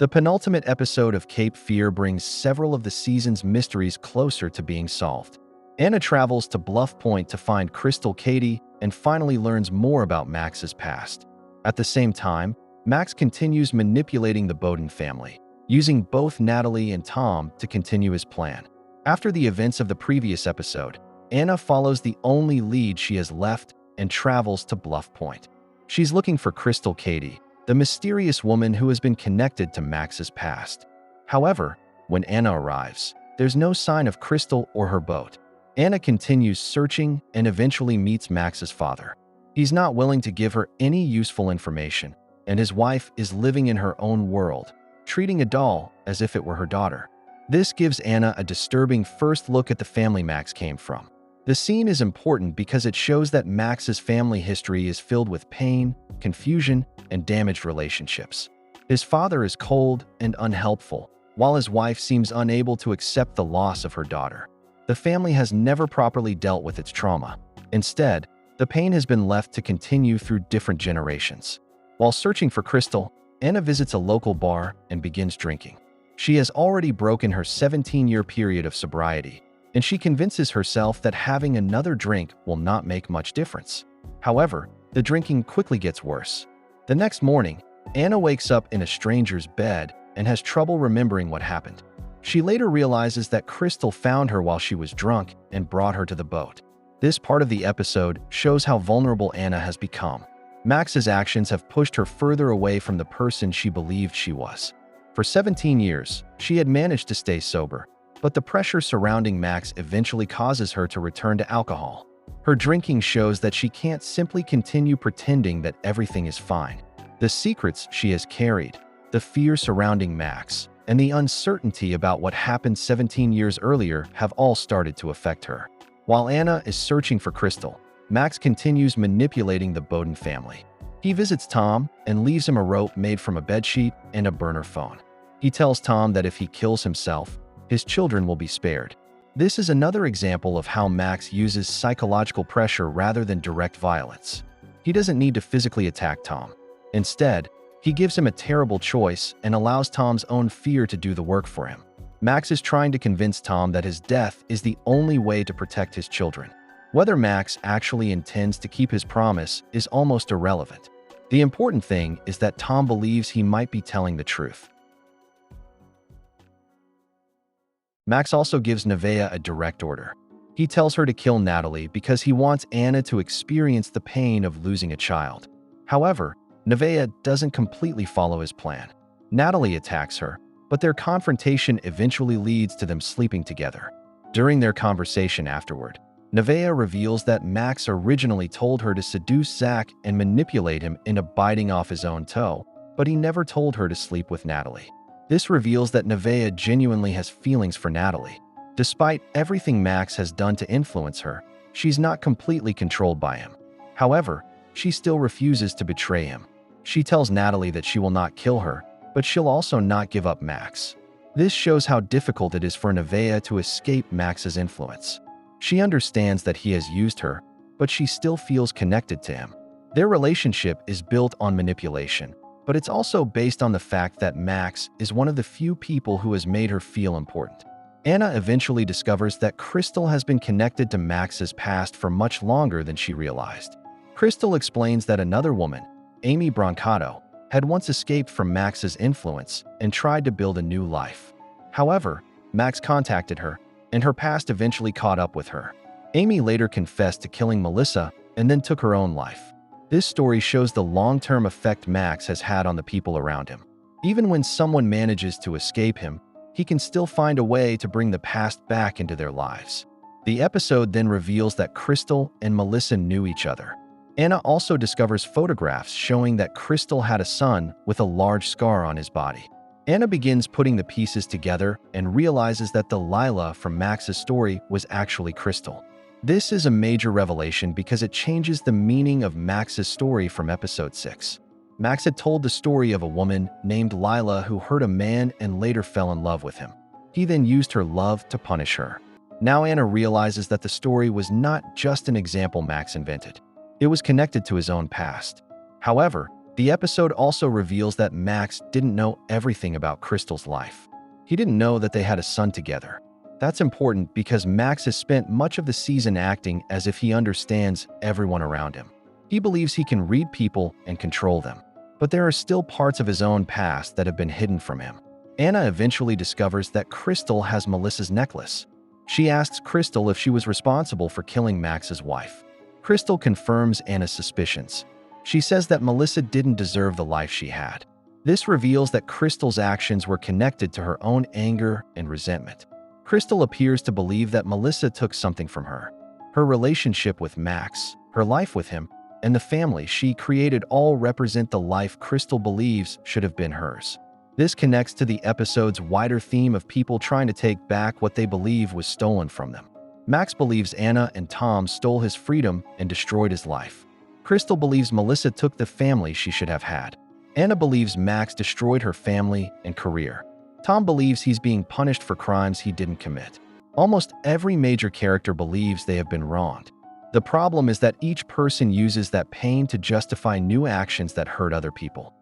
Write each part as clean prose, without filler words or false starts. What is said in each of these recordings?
The penultimate episode of Cape Fear brings several of the season's mysteries closer to being solved. Anna travels to Bluff Point to find Crystal Cady and finally learns more about Max's past. At the same time, Max continues manipulating the Bowden family, using both Natalie and Tom to continue his plan. After the events of the previous episode, Anna follows the only lead she has left and travels to Bluff Point. She's looking for Crystal Cady, the mysterious woman who has been connected to Max's past. However, when Anna arrives, there's no sign of Crystal or her boat. Anna continues searching and eventually meets Max's father. He's not willing to give her any useful information, and his wife is living in her own world, treating a doll as if it were her daughter. This gives Anna a disturbing first look at the family Max came from. The scene is important because it shows that Max's family history is filled with pain, confusion, and damaged relationships. His father is cold and unhelpful, while his wife seems unable to accept the loss of her daughter. The family has never properly dealt with its trauma. Instead, the pain has been left to continue through different generations. While searching for Crystal, Anna visits a local bar and begins drinking. She has already broken her 17-year period of sobriety, and she convinces herself that having another drink will not make much difference. However, the drinking quickly gets worse. The next morning, Anna wakes up in a stranger's bed and has trouble remembering what happened. She later realizes that Crystal found her while she was drunk and brought her to the boat. This part of the episode shows how vulnerable Anna has become. Max's actions have pushed her further away from the person she believed she was. For 17 years, she had managed to stay sober, but the pressure surrounding Max eventually causes her to return to alcohol. Her drinking shows that she can't simply continue pretending that everything is fine. The secrets she has carried, the fear surrounding Max, and the uncertainty about what happened 17 years earlier have all started to affect her. While Anna is searching for Crystal, Max continues manipulating the Bowden family. He visits Tom and leaves him a rope made from a bedsheet and a burner phone. He tells Tom that if he kills himself, his children will be spared. This is another example of how Max uses psychological pressure rather than direct violence. He doesn't need to physically attack Tom. Instead, he gives him a terrible choice and allows Tom's own fear to do the work for him. Max is trying to convince Tom that his death is the only way to protect his children. Whether Max actually intends to keep his promise is almost irrelevant. The important thing is that Tom believes he might be telling the truth. Max also gives Nevaeh a direct order. He tells her to kill Natalie because he wants Anna to experience the pain of losing a child. However, Nevaeh doesn't completely follow his plan. Natalie attacks her, but their confrontation eventually leads to them sleeping together. During their conversation afterward, Nevaeh reveals that Max originally told her to seduce Zach and manipulate him into biting off his own toe, but he never told her to sleep with Natalie. This reveals that Nevaeh genuinely has feelings for Natalie. Despite everything Max has done to influence her, she's not completely controlled by him. However, she still refuses to betray him. She tells Natalie that she will not kill her, but she'll also not give up Max. This shows how difficult it is for Nevaeh to escape Max's influence. She understands that he has used her, but she still feels connected to him. Their relationship is built on manipulation, but it's also based on the fact that Max is one of the few people who has made her feel important. Anna eventually discovers that Crystal has been connected to Max's past for much longer than she realized. Crystal explains that another woman, Amy Brancato, had once escaped from Max's influence and tried to build a new life. However, Max contacted her, and her past eventually caught up with her. Amy later confessed to killing Melissa and then took her own life. This story shows the long-term effect Max has had on the people around him. Even when someone manages to escape him, he can still find a way to bring the past back into their lives. The episode then reveals that Crystal and Melissa knew each other. Anna also discovers photographs showing that Crystal had a son with a large scar on his body. Anna begins putting the pieces together and realizes that the Lila from Max's story was actually Crystal. This is a major revelation because it changes the meaning of Max's story from episode 6. Max had told the story of a woman named Lila who hurt a man and later fell in love with him. He then used her love to punish her. Now Anna realizes that the story was not just an example Max invented. It was connected to his own past. However, The episode also reveals that Max didn't know everything about Crystal's life. He didn't know that they had a son together. That's important because Max has spent much of the season acting as if he understands everyone around him. He believes he can read people and control them. But there are still parts of his own past that have been hidden from him. Anna eventually discovers that Crystal has Melissa's necklace. She asks Crystal if she was responsible for killing Max's wife. Crystal confirms Anna's suspicions. She says that Melissa didn't deserve the life she had. This reveals that Crystal's actions were connected to her own anger and resentment. Crystal appears to believe that Melissa took something from her. Her relationship with Max, her life with him, and the family she created all represent the life Crystal believes should have been hers. This connects to the episode's wider theme of people trying to take back what they believe was stolen from them. Max believes Anna and Tom stole his freedom and destroyed his life. Crystal believes Melissa took the family she should have had. Anna believes Max destroyed her family and career. Tom believes he's being punished for crimes he didn't commit. Almost every major character believes they have been wronged. The problem is that each person uses that pain to justify new actions that hurt other people.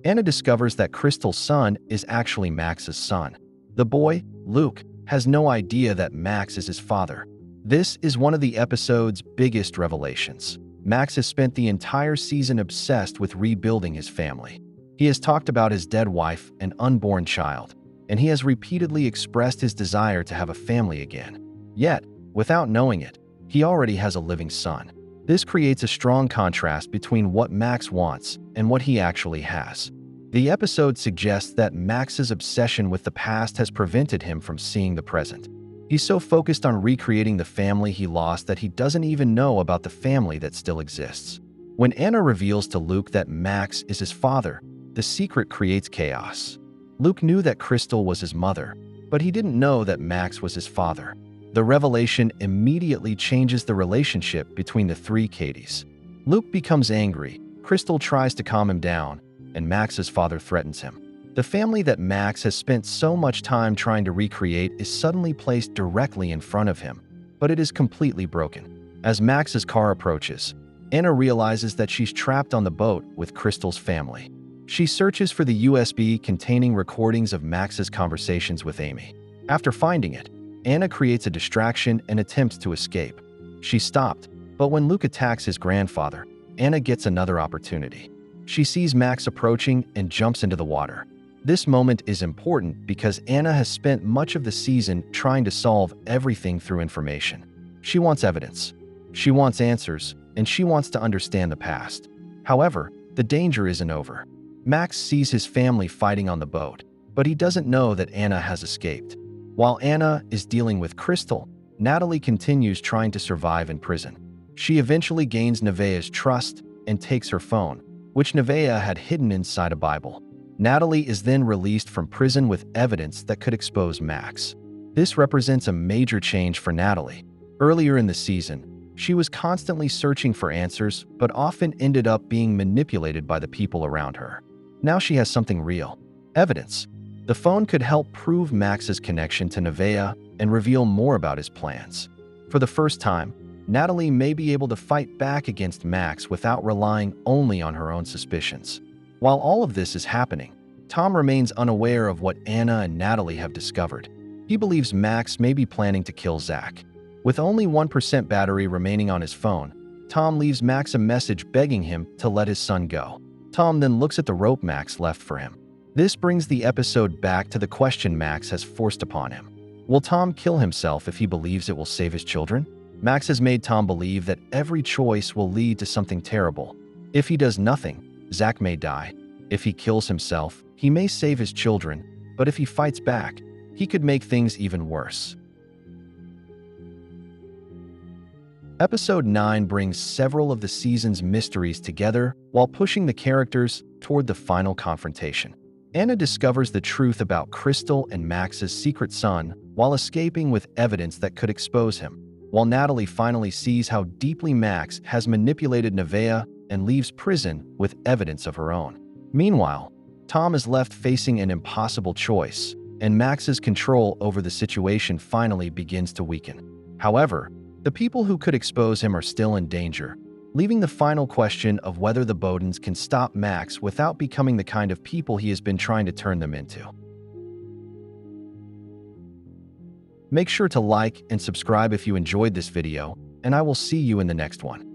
Anna discovers that Crystal's son is actually Max's son. The boy, Luke, has no idea that Max is his father. This is one of the episode's biggest revelations. Max has spent the entire season obsessed with rebuilding his family. He has talked about his dead wife and unborn child, and he has repeatedly expressed his desire to have a family again. Yet, without knowing it, he already has a living son. This creates a strong contrast between what Max wants and what he actually has. The episode suggests that Max's obsession with the past has prevented him from seeing the present. He's so focused on recreating the family he lost that he doesn't even know about the family that still exists. When Anna reveals to Luke that Max is his father, the secret creates chaos. Luke knew that Crystal was his mother, but he didn't know that Max was his father. The revelation immediately changes the relationship between the three Cadys. Luke becomes angry, Crystal tries to calm him down, and Max's father threatens him. The family that Max has spent so much time trying to recreate is suddenly placed directly in front of him, but it is completely broken. As Max's car approaches, Anna realizes that she's trapped on the boat with Crystal's family. She searches for the USB containing recordings of Max's conversations with Amy. After finding it, Anna creates a distraction and attempts to escape. She's stopped, but when Luke attacks his grandfather, Anna gets another opportunity. She sees Max approaching and jumps into the water. This moment is important because Anna has spent much of the season trying to solve everything through information. She wants evidence, she wants answers, and she wants to understand the past. However, the danger isn't over. Max sees his family fighting on the boat, but he doesn't know that Anna has escaped. While Anna is dealing with Crystal, Natalie continues trying to survive in prison. She eventually gains Nevaeh's trust and takes her phone, which Nevaeh had hidden inside a Bible. Natalie is then released from prison with evidence that could expose Max. This represents a major change for Natalie. Earlier in the season, she was constantly searching for answers, but often ended up being manipulated by the people around her. Now she has something real, evidence. The phone could help prove Max's connection to Nivea and reveal more about his plans. For the first time, Natalie may be able to fight back against Max without relying only on her own suspicions. While all of this is happening, Tom remains unaware of what Anna and Natalie have discovered. He believes Max may be planning to kill Zach. With only 1% battery remaining on his phone, Tom leaves Max a message begging him to let his son go. Tom then looks at the rope Max left for him. This brings the episode back to the question Max has forced upon him. Will Tom kill himself if he believes it will save his children? Max has made Tom believe that every choice will lead to something terrible. If he does nothing, Zach may die. If he kills himself, he may save his children, but if he fights back, he could make things even worse. Episode 9 brings several of the season's mysteries together while pushing the characters toward the final confrontation. Anna discovers the truth about Crystal and Max's secret son while escaping with evidence that could expose him, while Natalie finally sees how deeply Max has manipulated Nevaeh and leaves prison with evidence of her own. Meanwhile, Tom is left facing an impossible choice, and Max's control over the situation finally begins to weaken. However, the people who could expose him are still in danger. leaving the final question of whether the Bowdens can stop Max without becoming the kind of people he has been trying to turn them into. Make sure to like and subscribe if you enjoyed this video, and I will see you in the next one.